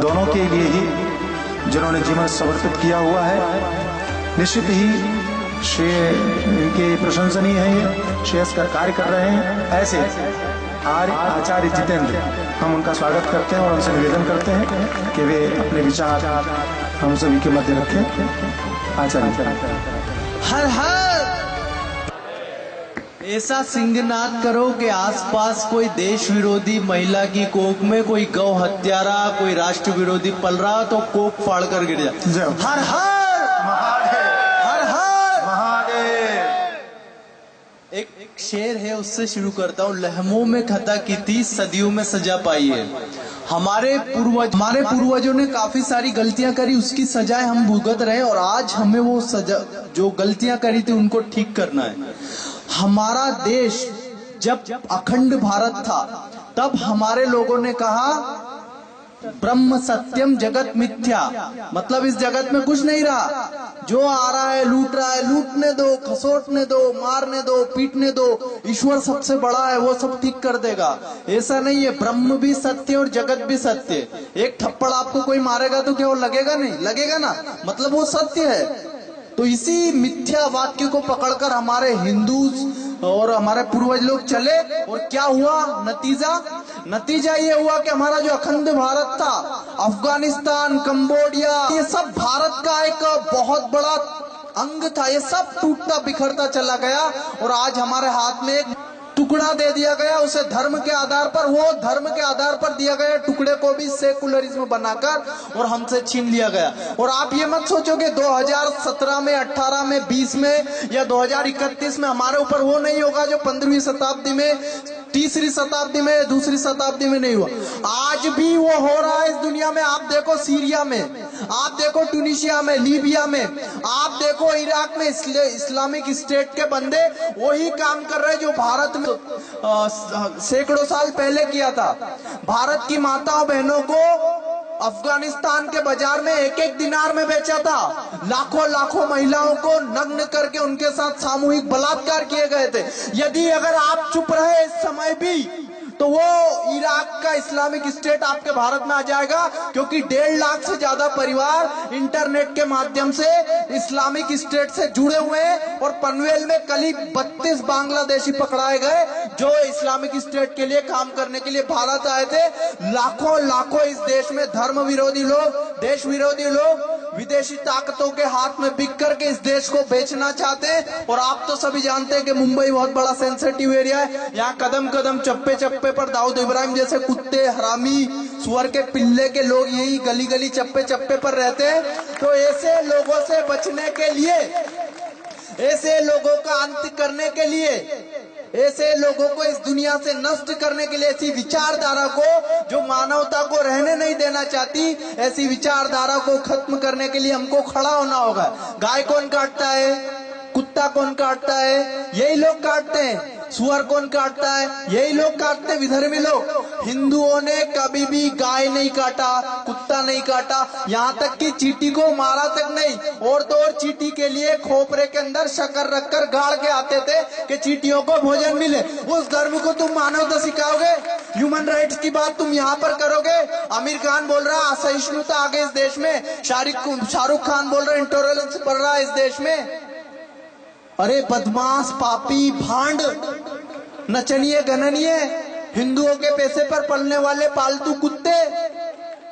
दोनों के लिए ही जिन्होंने जीवन समर्पित किया हुआ है। निश्चित ही श्रेय इनके प्रशंसनीय है, ये श्रेयस्कर कार्य कर रहे हैं। ऐसे आचार्य जितेंद्र, हम उनका स्वागत करते हैं और उनसे निवेदन करते हैं कि वे अपने विचार हम सभी के मध्य रखें। आचार्य। हर हर ऐसा सिंहनाद करो कि आसपास कोई देश विरोधी महिला की कोख में कोई गौ हत्यारा, कोई राष्ट्र विरोधी पल रहा तो कोख फाड़ कर गिर जाए। हर हर महादेव, हर हर महादेव। एक शेर है, उससे शुरू करता हूँ। लहमों में खता की थी, सदियों में सजा पाई है। हमारे पूर्वजों ने काफी सारी गलतियां करी, उसकी सजाएं हम भुगत रहे और आज हमें वो सजा जो गलतियां करी थी उनको ठीक करना है। हमारा देश जब अखंड भारत था तब हमारे लोगों ने कहा ब्रह्म सत्यम जगत मिथ्या, मतलब इस जगत में कुछ नहीं रहा, जो आ रहा है लूट रहा है, लूटने दो, खसोटने दो, मारने दो, पीटने दो, ईश्वर सबसे बड़ा है, वो सब ठीक कर देगा। ऐसा नहीं है, ब्रह्म भी सत्य और जगत भी सत्य। एक थप्पड़ आपको कोई मारेगा तो क्या वो लगेगा? नहीं लगेगा ना, मतलब वो सत्य है। तो इसी मिथ्या वाक्य को पकड़कर हमारे हिंदू और हमारे पूर्वज लोग चले और क्या हुआ नतीजा ये हुआ कि हमारा जो अखंड भारत था, अफगानिस्तान, कंबोडिया, ये सब भारत का एक बहुत बड़ा अंग था, ये सब टूटता बिखरता चला गया और आज हमारे हाथ में एक टुकड़ा दे दिया गया। उसे धर्म के आधार पर, वो धर्म के आधार पर दिया गया टुकड़े को भी सेकुलरिज्म बनाकर और हमसे छीन लिया गया। और आप ये मत सोचो कि 2017 में, 18 में, 20 में या 2031 में हमारे ऊपर वो नहीं होगा जो 15वीं शताब्दी में, तीसरी शताब्दी में, दूसरी शताब्दी में नहीं हुआ। आज भी वो हो रहा है इस दुनिया में। आप देखो सीरिया में, आप देखो ट्यूनिशिया में, लीबिया में, आप देखो इराक में इस्लामिक स्टेट के बंदे वही काम कर रहे हैं जो भारत में सैकड़ों साल पहले किया था। भारत की माताओं बहनों को अफगानिस्तान के बाजार में एक एक दिनार में बेचा था। लाखों लाखों महिलाओं को नग्न करके उनके साथ सामूहिक बलात्कार किए गए थे। यदि अगर आप चुप रहे इस समय भी तो वो इराक का इस्लामिक स्टेट आपके भारत में आ जाएगा, क्योंकि 1.5 लाख से ज्यादा परिवार इंटरनेट के माध्यम से इस्लामिक स्टेट से जुड़े हुए हैं। और पनवेल में कल ही 32 बांग्लादेशी पकड़ाए गए जो इस्लामिक स्टेट के लिए काम करने के लिए भारत आए थे। लाखों लाखों इस देश में धर्म विरोधी लोग, देश विरोधी लोग विदेशी ताकतों के हाथ में बिक करके इस देश को बेचना चाहते हैं। और आप तो सभी जानते हैं कि मुंबई बहुत बड़ा सेंसिटिव एरिया है। यहाँ कदम कदम, चप्पे चप्पे पर दाऊद इब्राहिम जैसे कुत्ते, हरामी, सुअर के पिल्ले के लोग यही गली गली, चप्पे चप्पे पर रहते हैं। तो ऐसे लोगों से बचने के लिए, ऐसे लोगों का अंत करने के लिए, ऐसे लोगों को इस दुनिया से नष्ट करने के लिए, ऐसी विचारधारा को जो मानवता को रहने नहीं देना चाहती, ऐसी विचारधारा को खत्म करने के लिए हमको खड़ा होना होगा। गाय कौन काटता है? कुत्ता कौन काटता है? यही लोग काटते हैं। सुअर कौन काटता है? यही लोग काटते हैं, विधर्मी लोग। हिंदुओं ने कभी भी गाय नहीं काटा, कुत्ता नहीं काटा, यहाँ तक कि चींटी को मारा तक नहीं। और तो और चींटी के लिए खोपरे के अंदर शक्कर रखकर गाड़ के आते थे कि चींटियों को भोजन मिले। उस धर्म को तुम मानवता सिखाओगे? ह्यूमन राइट्स की बात तुम यहाँ पर करोगे? आमिर खान बोल रहा है असहिष्णुता आ गई इस देश में, शाहरुख खान बोल रहा है इंटॉलरेंस बढ़ रहा है इस देश में। अरे बदमाश, पापी, भांड, नचनिए, गणनीय, हिंदुओं के पैसे पर पलने वाले पालतू कुत्ते,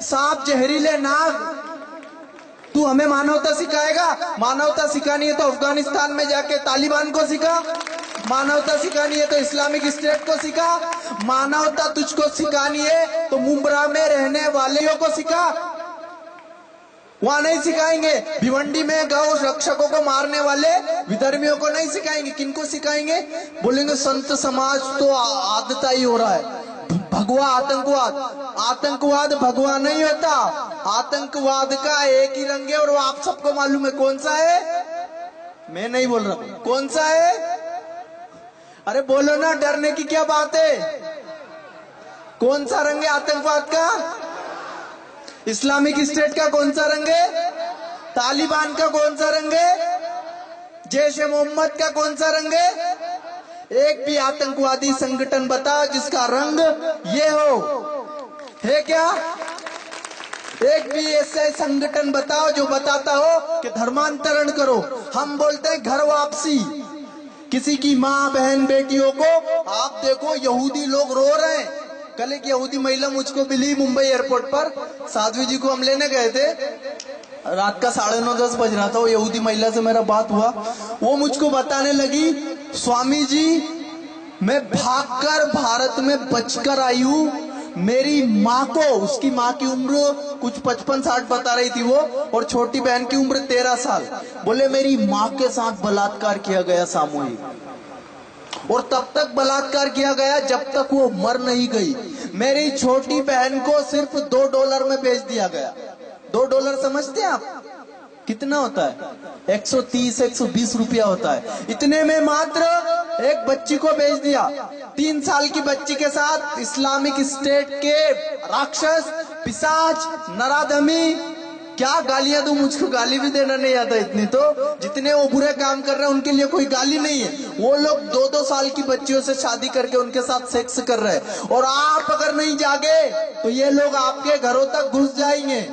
सांप, जहरीले नाग, तू हमें मानवता सिखाएगा? मानवता सिखानी है तो अफगानिस्तान में जाके तालिबान को सिखा, मानवता सिखानी है तो इस्लामिक स्टेट को सिखा, मानवता तुझको सिखानी है तो मुंब्रा में रहने वालों को सिखा। वहां नहीं सिखाएंगे। भिवंडी में गौ रक्षकों को मारने वाले विधर्मियों को नहीं सिखाएंगे। किनको सिखाएंगे? बोलेंगे संत समाज तो आदता ही हो रहा है। भगवा आतंकवाद, आतंकवाद भगवा नहीं होता। आतंकवाद का एक ही रंग है और वो आप सबको मालूम है। कौन सा है? मैं नहीं बोल रहा, कौन सा है? अरे बोलो ना, डरने की क्या बात है? कौन सा रंग है आतंकवाद का? इस्लामिक स्टेट का कौन सा रंग है? तालिबान का कौन सा रंग है? जैश-ए मोहम्मद का कौन सा रंग है? एक भी आतंकवादी संगठन बता जिसका रंग ये हो, है क्या? एक भी ऐसा संगठन बताओ जो बताता हो कि धर्मांतरण करो। हम बोलते हैं घर वापसी। किसी की माँ बहन बेटियों को आप देखो, यहूदी लोग रो रहे हैं। कल एक यहूदी महिला मुझको मिली मुंबई एयरपोर्ट पर, साध्वी जी को हम लेने गए थे, रात का 9:30-10 बज रहा था। वो यहूदी महिला से मेरा बात हुआ, वो मुझको बताने लगी, स्वामी जी मैं भागकर भारत में बचकर आई हूँ। मेरी माँ को, उसकी माँ की उम्र कुछ 55-60 बता रही थी वो, और छोटी बहन की उम्र 13 साल। बोले मेरी माँ के साथ बलात्कार किया गया सामूहिक, और तब तक बलात्कार किया गया जब तक वो मर नहीं गई। मेरी छोटी बहन को सिर्फ $2 में बेच दिया गया। $2 समझते हैं आप कितना होता है? 130-120 रुपया होता है। इतने में मात्र एक बच्ची को बेच दिया। 3 साल की बच्ची के साथ इस्लामिक स्टेट के राक्षस, पिशाच, नराधमी, क्या गालियां दूं, मुझको गाली भी देना नहीं आता इतनी। तो जितने वो बुरे काम कर रहे हैं उनके लिए कोई गाली नहीं है। वो लोग 2-2 साल की बच्चियों से शादी करके उनके साथ सेक्स कर रहे हैं, और आप अगर नहीं जागे तो ये लोग आपके घरों तक घुस जाएंगे।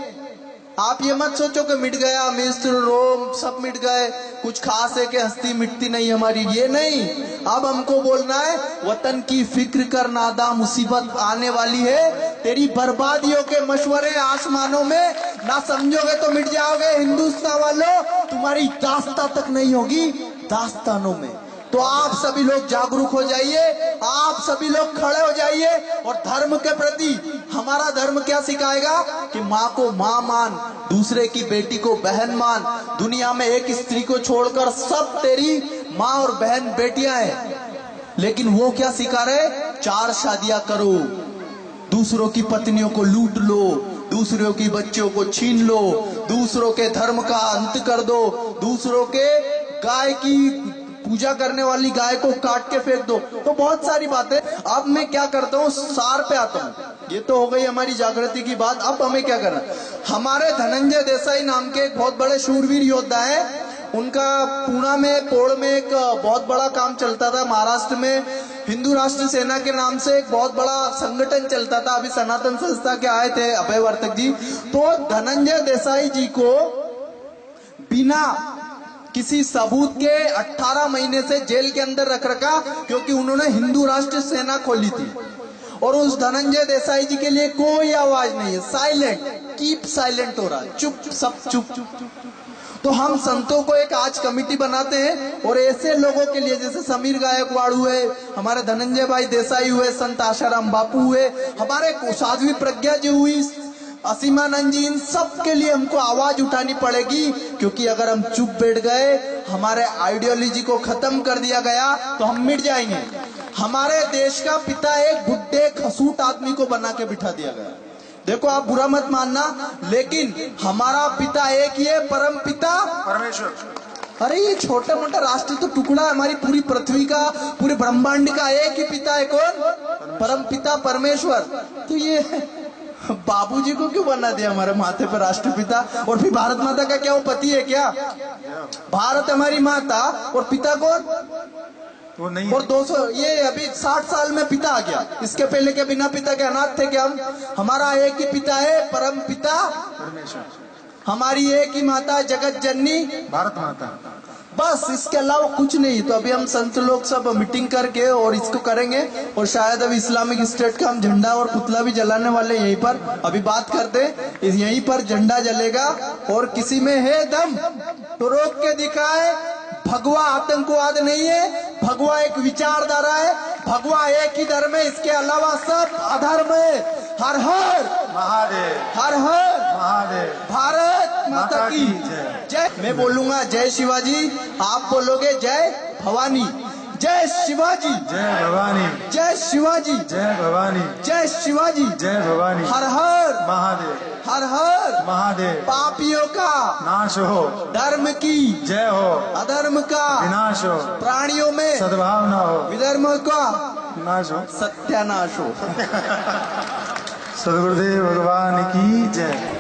आप ये मत सोचो कि मिट गया मिस्र रोम सब मिट गए, कुछ खास है कि हस्ती मिटती नहीं हमारी, ये नहीं। अब हमको बोलना है वतन की फिक्र कर नादा, मुसीबत आने वाली है। तेरी बर्बादियों के मशवरे आसमानों में, ना समझोगे तो मिट जाओगे। हिंदुस्तान वालों, तुम्हारी दास्तां तक नहीं होगी दास्तानों में। तो आप सभी लोग जागरूक हो जाइए, आप सभी लोग खड़े हो जाइए, और धर्म के प्रति हमारा धर्म क्या सिखाएगा कि माँ को माँ मान, दूसरे की बेटी को बहन मान। दुनिया में एक स्त्री को छोड़कर सब तेरी माँ और बहन बेटियां हैं, लेकिन वो क्या सिखा रहे? 4 शादियां करो, दूसरों की पत्नियों को लूट लो, दूसरों की बच्चों को छीन लो, दूसरों के धर्म का अंत कर दो, दूसरों के गाय की पूजा करने वाली गाय को काट के फेंक दो। तो बहुत सारी बातें। अब मैं क्या करता हूँ, सार पे आता हूँ। ये तो हो गई हमारी जागृति की बात। अब हमें क्या करना? हमारे धनंजय देसाई नाम के एक बहुत बड़े शूरवीर योद्धा है। उनका पुणे में पोड़ में एक बहुत बड़ा काम चलता था। महाराष्ट्र में हिंदू राष्ट्र सेना के नाम से एक बहुत बड़ा संगठन चलता था। अभी सनातन संस्था के आए थे अभय वर्तक जी। तो धनंजय देसाई जी को बिना किसी सबूत के 18 महीने से जेल के अंदर रख रखा, क्योंकि उन्होंने हिंदू राष्ट्र सेना खोली थी। और उस धनंजय देसाई जी के लिए कोई आवाज नहीं है, साइलेंट, कीप साइलेंट हो रहा है, चुप, सब चुप। तो हम संतों को एक आज कमेटी बनाते हैं, और ऐसे लोगों के लिए जैसे समीर गायकवाड़ हुए, हमारे धनंजय भाई देसाई हुए, संत आशाराम बापू हुए, हमारे साध्वी प्रज्ञा जी हुई, असीमानंद जी, इन सब के लिए हमको आवाज उठानी पड़ेगी। क्योंकि अगर हम चुप बैठ गए, हमारे आइडियोलॉजी को खत्म कर दिया गया, तो हम मिट जाएंगे। हमारे देश का पिता एक बुड्ढे खसूट आदमी को बना के बिठा दिया गया। देखो आप बुरा मत मानना, लेकिन हमारा पिता एक ही है, परम पिता परमेश्वर। अरे ये छोटा मोटा राष्ट्र तो टुकड़ा है, हमारी पूरी पृथ्वी का, पूरे ब्रह्मांड का एक ही पिता है। कौन? परम पिता परमेश्वर। तो ये बाबूजी को क्यों बना दिया हमारे माथे पर राष्ट्रपिता? और फिर भारत माता का क्या वो पति है क्या? भारत हमारी माता, और पिता कौन? वो नहीं। और 200 ये अभी 60 साल में पिता आ गया। इसके पहले के बिना पिता के अनाथ थे क्या हम? हमारा एक ही पिता है, परम पिता परमेश्वर। हमारी एक ही माता, जगत जननी भारत माता, बस इसके अलावा कुछ नहीं। तो अभी हम संत लोग सब मीटिंग करके और इसको करेंगे, और शायद अभी इस्लामिक स्टेट का हम झंडा और पुतला भी जलाने वाले यहीं पर। अभी बात करते, यहीं पर झंडा जलेगा, और किसी में है दम तो रोक के दिखाए। भगवा आतंकवाद नहीं है, भगवा एक विचारधारा है, भगवा एक ही धर्म है, इसके अलावा सब अधर्म है। हर हर महादेव, हर हर महादेव, भारत माता की जय। मैं बोलूंगा जय शिवाजी, आप बोलोगे जय भवानी। जय शिवाजी, जय भवानी, जय शिवाजी, जय भवानी, जय शिवाजी, जय भवानी। हर हर महादेव, हर हर महादेव। पापियों का नाश हो, धर्म की जय हो, अधर्म का विनाश हो, प्राणियों में सद्भावना हो, विधर्म का नाश हो, सत्यानाश हो। सद्गुरुदेव भगवान की जय।